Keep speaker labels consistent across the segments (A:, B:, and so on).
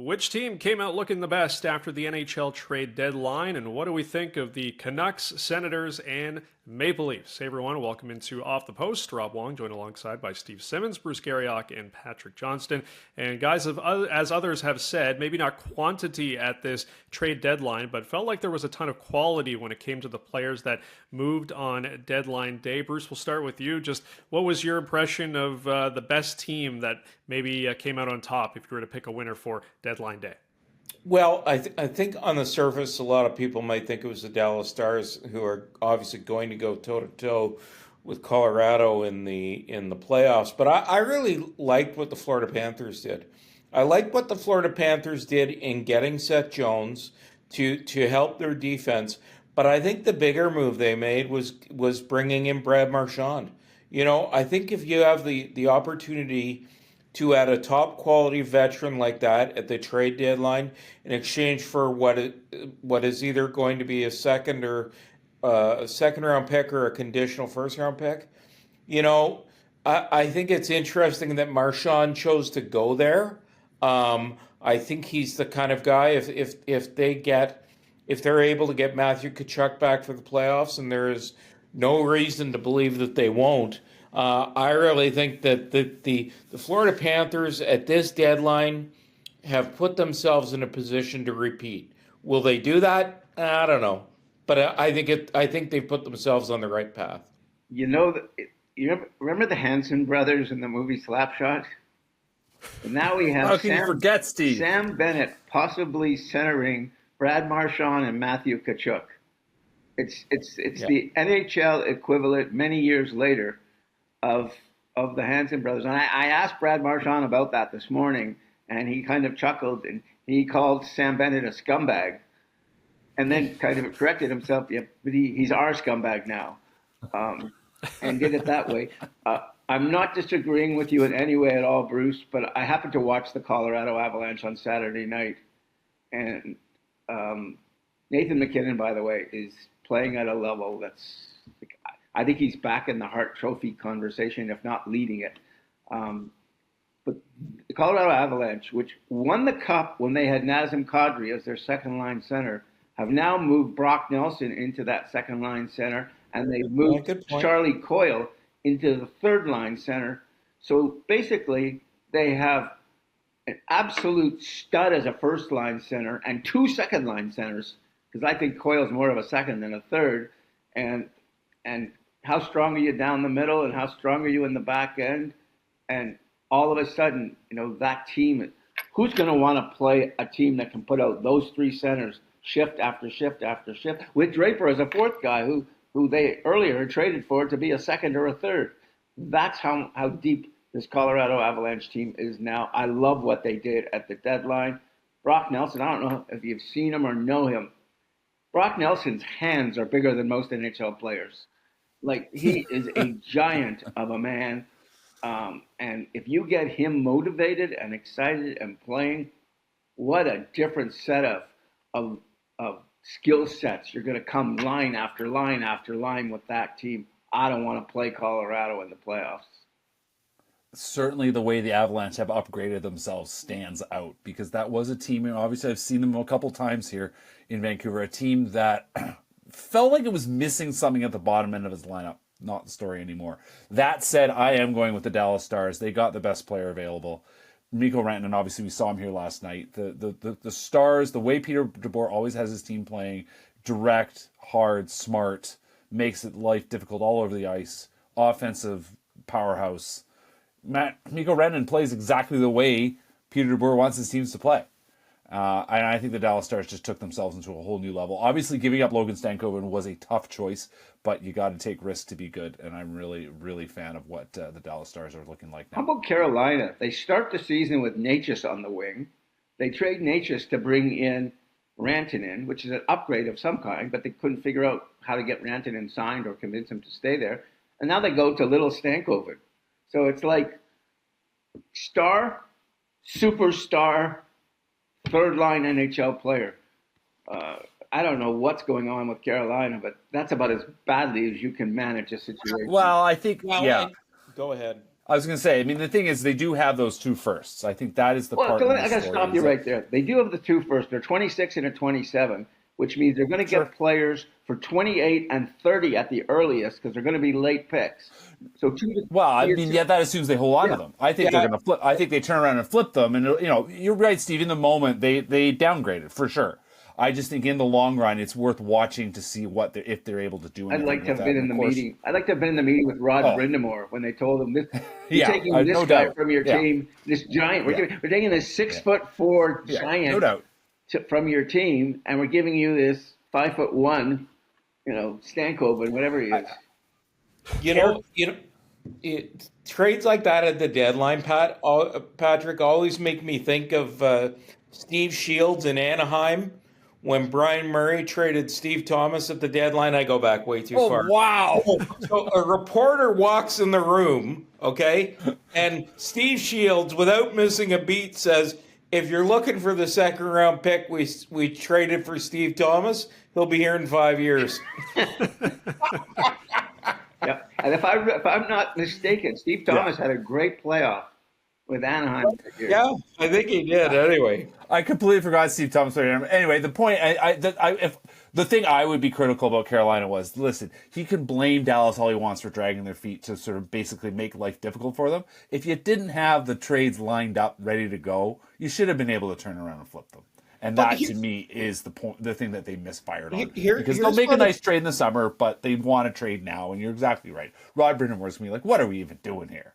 A: Which team came out looking the best after the NHL trade deadline, and what do we think of the Canucks, Senators, and Maple Leafs? Hey everyone, welcome into Off the Post. Rob Wong, joined alongside by Steve Simmons, Bruce Garrioch, and Patrick Johnston. And guys, as others have said, maybe not quantity at this trade deadline, but felt like there was a ton of quality when it came to the players that moved on deadline day. Bruce, we'll start with you. Just what was your impression of the best team that maybe came out on top if you were to pick a winner for deadline day?
B: Well, I think on the surface, a lot of people might think it was the Dallas Stars, who are obviously going to go toe to toe with Colorado in the playoffs. But I really liked what the Florida Panthers did. I liked what the Florida Panthers did in getting Seth Jones to help their defense. But I think the bigger move they made was bringing in Brad Marchand. You know, I think if you have the opportunity to add a top quality veteran like that at the trade deadline in exchange for what is either going to be a second round pick or a conditional first round pick, you know, I think it's interesting that Marchand chose to go there. I think he's the kind of guy if they're able to get Matthew Tkachuk back for the playoffs, and there is no reason to believe that they won't. I really think that the Florida Panthers at this deadline have put themselves in a position to repeat. Will they do that? I don't know, but I think they've put themselves on the right path.
C: You know, you remember the Hanson brothers in the movie Slapshot? And now we have
D: How can you forget, Steve?
C: Sam Bennett possibly centering Brad Marchand and Matthew Tkachuk. It's the NHL equivalent many years later of the Hanson brothers. And I asked Brad Marchand about that this morning, and he kind of chuckled, and he called Sam Bennett a scumbag, and then kind of corrected himself. Yeah, but he's our scumbag now, and did it that way. I'm not disagreeing with you in any way at all, Bruce, but I happened to watch the Colorado Avalanche on Saturday night, and Nathan MacKinnon, by the way, is playing at a level that's, I think he's back in the Hart Trophy conversation, if not leading it. But the Colorado Avalanche, which won the Cup when they had Nazem Kadri as their second-line center, have now moved Brock Nelson into that second-line center, and they've moved Charlie Coyle into the third-line center. So basically, they have an absolute stud as a first-line center and two second-line centers, because I think Coyle's more of a second than a third, and how strong are you down the middle, and how strong are you in the back end? And all of a sudden, you know, that team, who's going to want to play a team that can put out those three centers shift after shift after shift, with Draper as a fourth guy who they earlier had traded for to be a second or a third? That's how deep this Colorado Avalanche team is now. I love what they did at the deadline. Brock Nelson, I don't know if you've seen him or know him. Brock Nelson's hands are bigger than most NHL players. Like, he is a giant of a man. And if you get him motivated and excited and playing, what a different set of skill sets. You're going to come line after line after line with that team. I don't want to play Colorado in the playoffs.
D: Certainly the way the Avalanche have upgraded themselves stands out, because that was a team, and obviously I've seen them a couple times here in Vancouver, a team that felt like it was missing something at the bottom end of his lineup. Not the story anymore. That said, I am going with the Dallas Stars. They got the best player available. Mikko Rantanen, obviously we saw him here last night. The Stars, the way Peter DeBoer always has his team playing, direct, hard, smart, makes it life difficult all over the ice, offensive powerhouse. Mikko Rantanen plays exactly the way Peter DeBoer wants his teams to play. And I think the Dallas Stars just took themselves into a whole new level. Obviously, giving up Logan Stankoven was a tough choice, but you got to take risks to be good. And I'm really, really fan of what the Dallas Stars are looking like now.
C: How about Carolina? They start the season with Natchez on the wing. They trade Natchez to bring in Rantanen, which is an upgrade of some kind, but they couldn't figure out how to get Rantanen signed or convince him to stay there. And now they go to little Stankoven. So it's like star, superstar, third-line NHL player. I don't know what's going on with Carolina, but that's about as badly as you can manage a situation.
D: Well, I think, yeah.
B: Go ahead.
D: I was going to say, I mean, the thing is, they do have those two firsts. I think that is the part.
C: Well, I got to stop you right there. They do have the two firsts. They're 26 and a 27, which means they're going to get players for 28 and 30 at the earliest because they're going to be late picks. So
D: that assumes they hold on to them. I think they're going to flip. I think they turn around and flip them. And you're right, Steve. In the moment, they downgraded for sure. I just think in the long run, it's worth watching to see if they're able to do anything.
C: I'd like to have been in the meeting. I'd like to have been in the meeting with Rod Brindamore when they told him this. You're taking this guy from your team, this giant. We're taking this 6'4" giant from your team, and we're giving you this 5'1", Stankoven, whatever he is.
B: Trades like that at the deadline, Patrick, always make me think of Steve Shields in Anaheim. When Brian Murray traded Steve Thomas at the deadline, I go back way too far.
D: Wow.
B: So a reporter walks in the room, okay, and Steve Shields, without missing a beat, says, if you're looking for the second round pick we traded for Steve Thomas, he'll be here in 5 years.
C: Yep. And if I'm not mistaken, Steve Thomas had a great playoff with Anaheim.
B: Yeah, I think he did. Anyway,
D: I completely forgot Steve Thomas. Anyway, the point, the thing I would be critical about Carolina was, listen, he can blame Dallas all he wants for dragging their feet to sort of basically make life difficult for them. If you didn't have the trades lined up, ready to go, you should have been able to turn around and flip them. And that, to me, is the thing that they misfired on. Because they'll make a nice trade in the summer, but they want to trade now. And you're exactly right. Rod Brind'Amour's going to be like, what are we even doing here?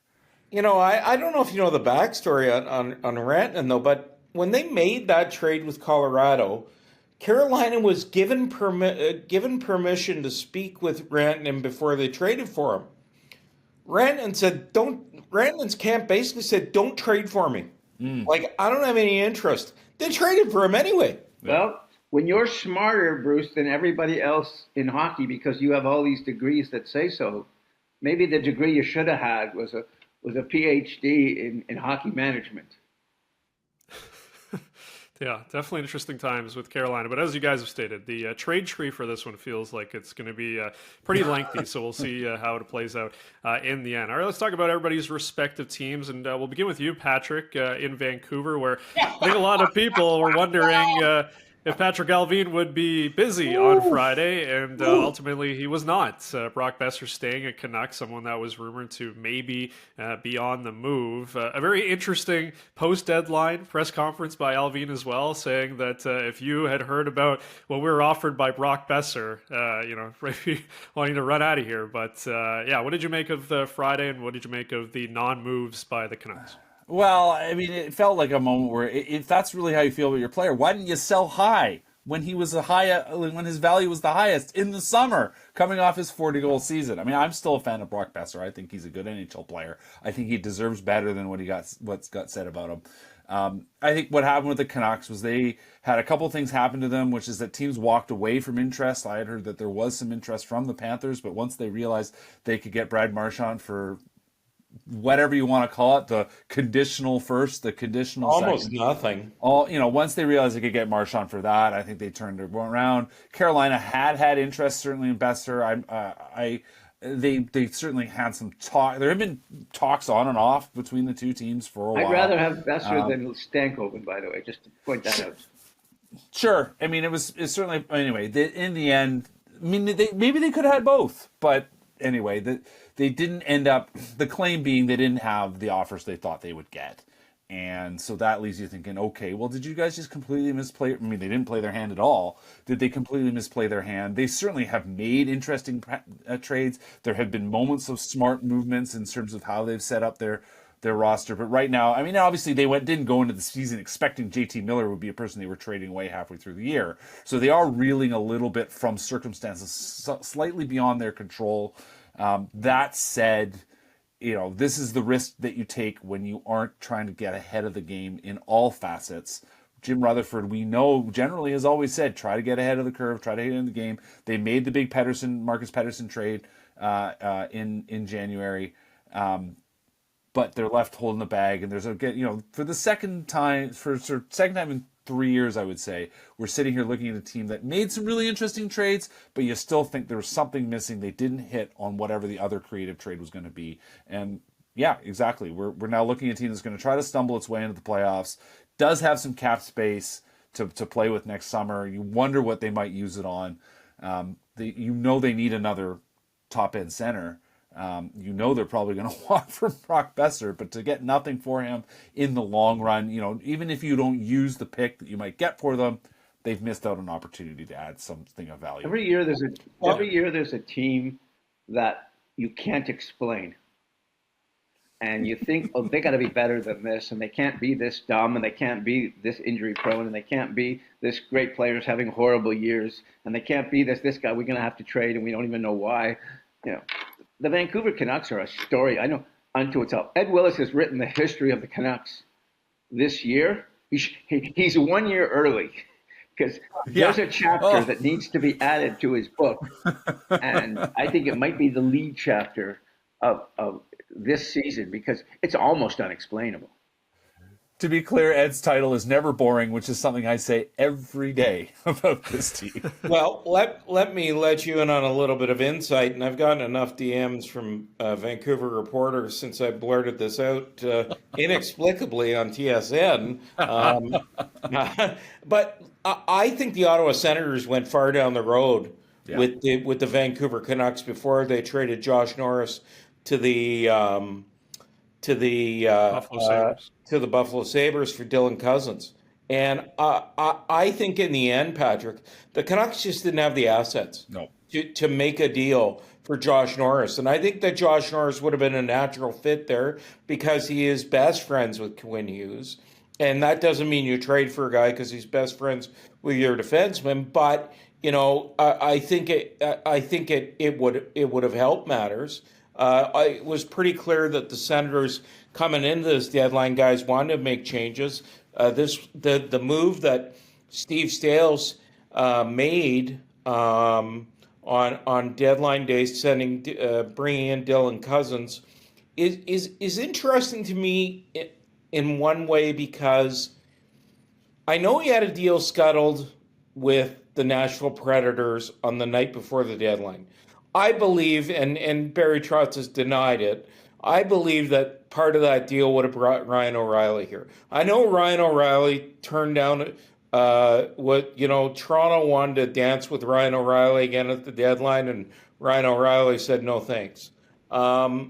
B: I don't know if you know the backstory on Rantanen, though, but when they made that trade with Colorado, Carolina was given permission to speak with Rantanen before they traded for him. Rantanen's camp basically said, don't trade for me. Like, I don't have any interest. They traded for him anyway.
C: Well, when you're smarter, Bruce, than everybody else in hockey because you have all these degrees that say so, maybe the degree you should have had was a PhD in hockey management.
A: Yeah, definitely interesting times with Carolina. But as you guys have stated, the trade tree for this one feels like it's going to be pretty lengthy. So we'll see how it plays out in the end. All right, let's talk about everybody's respective teams. And we'll begin with you, Patrick, in Vancouver, where I think a lot of people were wondering if Patrick Allvin would be busy on Friday, and ultimately he was not. Brock Boeser staying at Canucks, someone that was rumored to maybe be on the move. A very interesting post-deadline press conference by Allvin as well, saying that if you had heard about what we were offered by Brock Boeser, maybe wanting to run out of here. But what did you make of Friday, and what did you make of the non-moves by the Canucks?
D: Well, I mean, it felt like a moment where if that's really how you feel about your player, why didn't you sell high when he was when his value was the highest in the summer, coming off his 40-goal season? I mean, I'm still a fan of Brock Boeser. I think he's a good NHL player. I think he deserves better than what's got said about him. I think what happened with the Canucks was they had a couple things happen to them, which is that teams walked away from interest. I had heard that there was some interest from the Panthers, but once they realized they could get Brad Marchand for whatever you want to call it, the conditional first, the conditional
B: almost
D: second.
B: Nothing.
D: Once they realized they could get Marchand for that, I think they turned it around. Carolina had interest certainly in Boeser. They certainly had some talk. There have been talks on and off between the two teams for a while.
C: I'd rather have Boeser than Stankoven, by the way, just to point that out.
D: Sure. I mean, it's certainly, anyway, in the end, I mean, maybe they could have had both, but anyway, they didn't end up, the claim being they didn't have the offers they thought they would get. And so that leaves you thinking, okay, well, did you guys just completely misplay? I mean, they didn't play their hand at all. Did they completely misplay their hand? They certainly have made interesting trades. There have been moments of smart movements in terms of how they've set up their roster. But right now, I mean, obviously they didn't go into the season expecting JT Miller would be a person they were trading away halfway through the year. So they are reeling a little bit from circumstances slightly beyond their control. That said, this is the risk that you take when you aren't trying to get ahead of the game in all facets. Jim Rutherford, we know, generally has always said, try to get ahead of the curve, try to get in the game. They made the big Marcus Pettersson trade in January, but they're left holding the bag. And there's for the second time in 3 years, I would say, we're sitting here looking at a team that made some really interesting trades, but you still think there was something missing. They didn't hit on whatever the other creative trade was going to be. And Yeah, exactly. We're now looking at a team that's going to try to stumble its way into the playoffs. Does have some cap space to play with next summer. You wonder what they might use it on. They need another top end center. They're probably going to want from Brock Boeser, but to get nothing for him in the long run, even if you don't use the pick that you might get for them, they've missed out on an opportunity to add something of value.
C: Every year there's a team that you can't explain. And you think, oh, they got to be better than this, and they can't be this dumb, and they can't be this injury prone, and they can't be this great players having horrible years, and they can't be this guy we're going to have to trade, and we don't even know why. The Vancouver Canucks are a story, I know, unto itself. Ed Willis has written the history of the Canucks this year. He's 1 year early because there's a chapter that needs to be added to his book, and I think it might be the lead chapter of this season because it's almost unexplainable.
D: To be clear, Ed's title is never boring, which is something I say every day about this team.
B: Well, let me let you in on a little bit of insight, and I've gotten enough DMs from Vancouver reporters since I blurted this out inexplicably on TSN. But I think the Ottawa Senators went far down the road with the Vancouver Canucks before they traded Josh Norris to the Buffalo Sabres for Dylan Cozens. And I think in the end, Patrick, the Canucks just didn't have the assets to make a deal for Josh Norris. And I think that Josh Norris would have been a natural fit there because he is best friends with Quinn Hughes. And that doesn't mean you trade for a guy because he's best friends with your defenseman. But, I think it would have helped matters. It was pretty clear that the Senators coming into this deadline, guys, wanted to make changes. The move that Steve Stales made on deadline day, bringing in Dylan Cozens, is interesting to me in one way because I know he had a deal scuttled with the Nashville Predators on the night before the deadline. I believe, and Barry Trotz has denied it, I believe that part of that deal would have brought Ryan O'Reilly here. I know Ryan O'Reilly turned down Toronto wanted to dance with Ryan O'Reilly again at the deadline, and Ryan O'Reilly said no thanks. I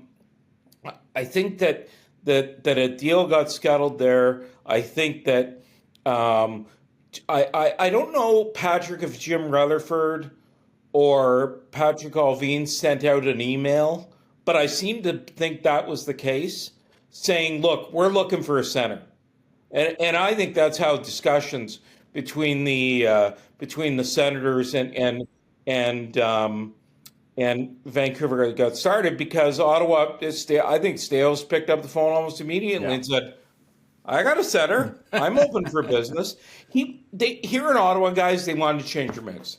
B: think that a deal got scuttled there. I think that I don't know, Patrick, if Jim Rutherford or Patrick Alvin sent out an email, but I seem to think that was the case, saying, look, we're looking for a center. And I think that's how discussions between the Senators and Vancouver got started, because Ottawa, I think Stales picked up the phone almost immediately and said, I got a center. I'm open for business. Here in Ottawa, guys, they wanted to change their mix.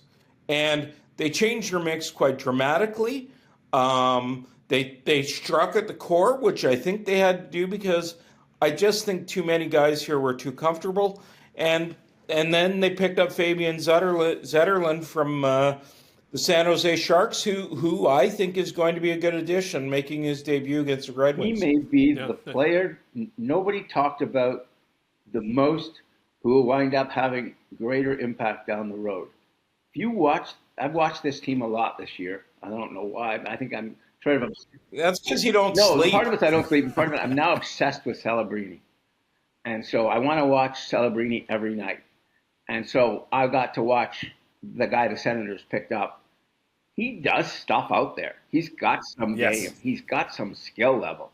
B: And they changed their mix quite dramatically. They struck at the core, which I think they had to do because I just think too many guys here were too comfortable. And then they picked up Fabian Zetterlund from the San Jose Sharks, who I think is going to be a good addition, making his debut against the Red Wings.
C: He may be the player nobody talked about the most, who will wind up having greater impact down the road. I've watched this team a lot this year. I don't know why, but I think I'm trying to.
B: That's because you don't sleep.
C: Part of it I don't sleep. Part of it I'm now obsessed with Celebrini, and so I want to watch Celebrini every night. And so I got to watch the guy the Senators picked up. He does stuff out there. He's got some game. He's got some skill level,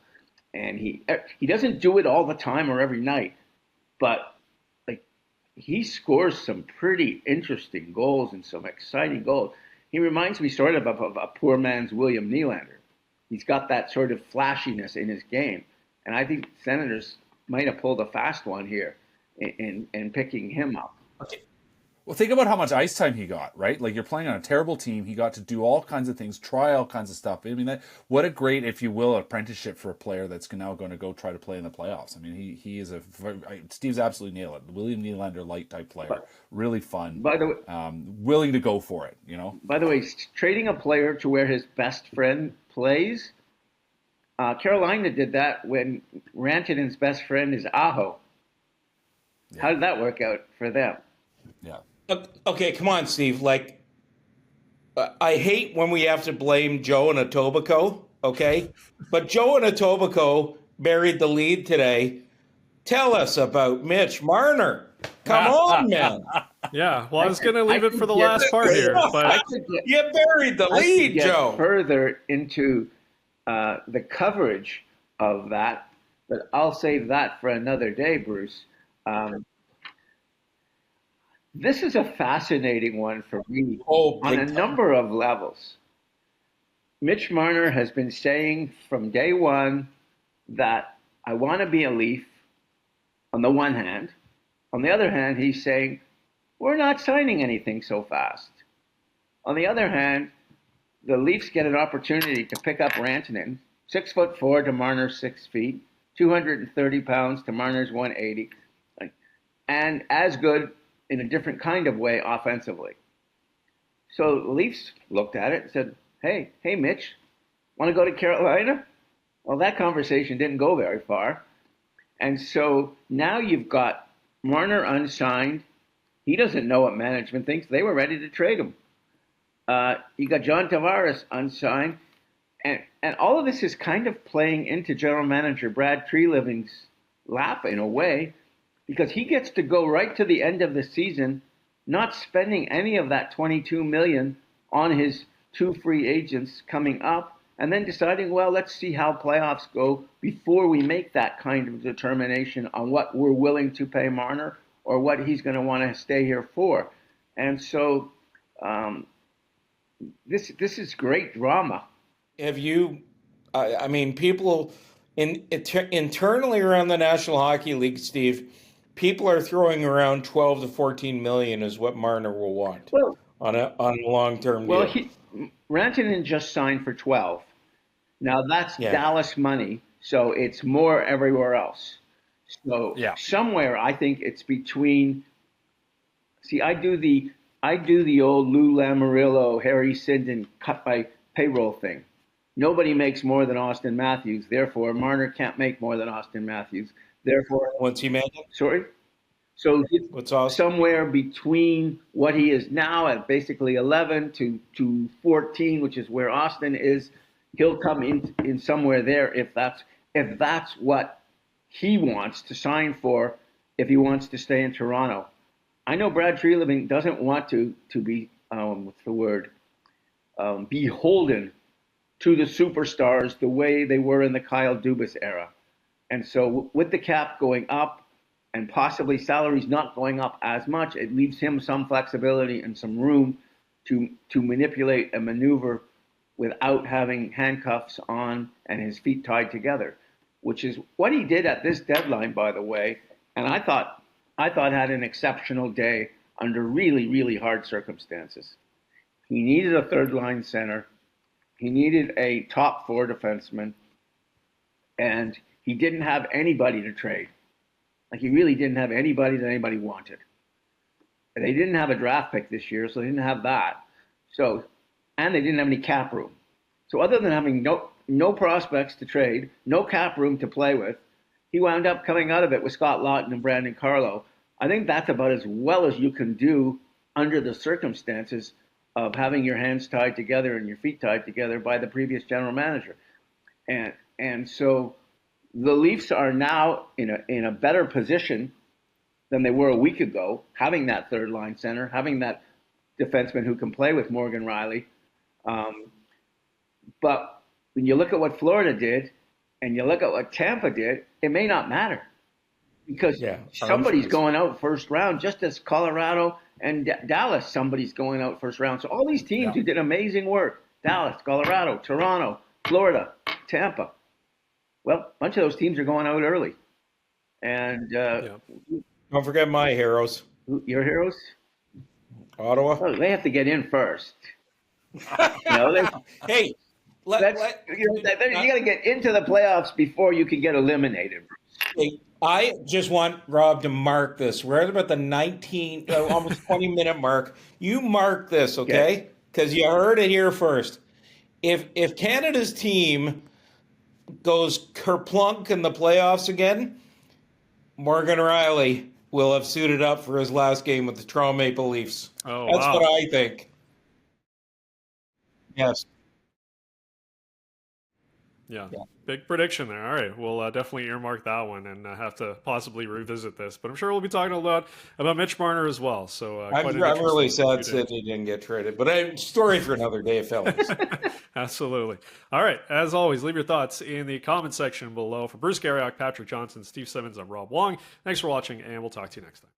C: and he doesn't do it all the time or every night, but he scores some pretty interesting goals and some exciting goals. He reminds me sort of a poor man's William Nylander. He's got that sort of flashiness in his game. And I think Senators might have pulled a fast one here in picking him up.
D: Okay. Well, think about how much ice time he got, right? Like, you're playing on a terrible team. He got to do all kinds of things, try all kinds of stuff. I mean, what a great, if you will, apprenticeship for a player that's now going to go try to play in the playoffs. I mean, he is Steve's absolutely nailed it. William Nylander light type player, really fun.
C: By the way,
D: willing to go for it,
C: By the way, trading a player to where his best friend plays Carolina did that when Rantanen's best friend is Aho.
D: Yeah.
C: How did that work out for them?
D: Yeah.
B: Okay, come on, Steve. Like, I hate when we have to blame Joe and Etobicoke, okay? But Joe and Etobicoke buried the lead today. Tell us about Mitch Marner. Come on, man.
A: Yeah, well, I was going to leave it for the
C: get-
A: last part here, but
B: You buried the
C: I could
B: lead,
C: get
B: Joe.
C: further into the coverage of that, but I'll save that for another day, Bruce. This is a fascinating one for me
B: Oh,
C: on a
B: big time.
C: number of levels. Mitch Marner has been saying from day one that I want to be a Leaf on the one hand. On the other hand, he's saying we're not signing anything so fast. On the other hand, the Leafs get an opportunity to pick up Rantanen, 6'4" to Marner's 6 feet, 230 pounds to Marner's 180, and as good in a different kind of way offensively. So the Leafs looked at it and said, hey, Mitch, want to go to Carolina? Well, that conversation didn't go very far. And so now you've got Marner unsigned. He doesn't know what management thinks. They were ready to trade him. You got John Tavares unsigned. And all of this is kind of playing into general manager Brad Treliving's lap in a way, because he gets to go right to the end of the season, not spending any of that $22 million on his 2 free agents coming up, and then deciding, well, let's see how playoffs go before we make that kind of determination on what we're willing to pay Marner or what he's going to want to stay here for. And so this is great drama.
B: Have you, I mean, people internally around the National Hockey League, Steve, people are throwing around 12 to 14 million is what Marner will want on a long-term deal.
C: Well, Rantanen just signed for 12. Now that's Dallas money, so it's more everywhere else. So somewhere I think it's between. See, I do the old Lou Lamoriello, Harry Sinden cut by payroll thing. Nobody makes more than Austin Matthews. Therefore, Marner can't make more than Austin Matthews. Therefore,
B: once he made it?
C: Sorry? So
B: what's awesome?
C: Somewhere between what he is now at basically 11 to 14, which is where Austin is, he'll come in somewhere there if that's what he wants to sign for, if he wants to stay in Toronto. I know Brad Treliving doesn't want to be beholden to the superstars the way they were in the Kyle Dubas era. And so with the cap going up and possibly salaries not going up as much, it leaves him some flexibility and some room to manipulate and maneuver without having handcuffs on and his feet tied together, which is what he did at this deadline, by the way. And I thought had an exceptional day under really, really hard circumstances. He needed a third line center. He needed a top 4 defenseman, and he didn't have anybody to trade. Like, he really didn't have anybody that anybody wanted. They didn't have a draft pick this year, so they didn't have that. So, and they didn't have any cap room. So other than having no prospects to trade, no cap room to play with, he wound up coming out of it with Scott Laughton and Brandon Carlo. I think that's about as well as you can do under the circumstances of having your hands tied together and your feet tied together by the previous general manager. And so the Leafs are now in a better position than they were a week ago, having that third line center, having that defenseman who can play with Morgan Riley. But when you look at what Florida did and you look at what Tampa did, it may not matter, because somebody's going out first round, just as Colorado and Dallas, somebody's going out first round. So all these teams who did amazing work, Dallas, Colorado, Toronto, Florida, Tampa, well, a bunch of those teams are going out early. And
B: don't forget my heroes.
C: Your heroes?
B: Ottawa.
C: Well, they have to get in first.
B: Hey, you
C: got to get into the playoffs before you can get eliminated.
B: Hey, I just want Rob to mark this. We're at about the 19, almost 20-minute mark. You mark this, okay? Because you heard it here first. If Canada's team goes kerplunk in the playoffs again, Morgan Rielly will have suited up for his last game with the Toronto Maple Leafs.
A: Oh,
B: That's
A: wow.
B: what I think. Yes.
A: Yeah. Big prediction there. All right. We'll definitely earmark that one and have to possibly revisit this. But I'm sure we'll be talking a lot about Mitch Marner as well. So
B: I'm
A: quite an
B: really
A: interesting
B: sad that he didn't get traded. But story for another day, fellas.
A: Absolutely. All right. As always, leave your thoughts in the comment section below. For Bruce Garrioch, Patrick Johnston, Steve Simmons, I'm Rob Wong. Thanks for watching, and we'll talk to you next time.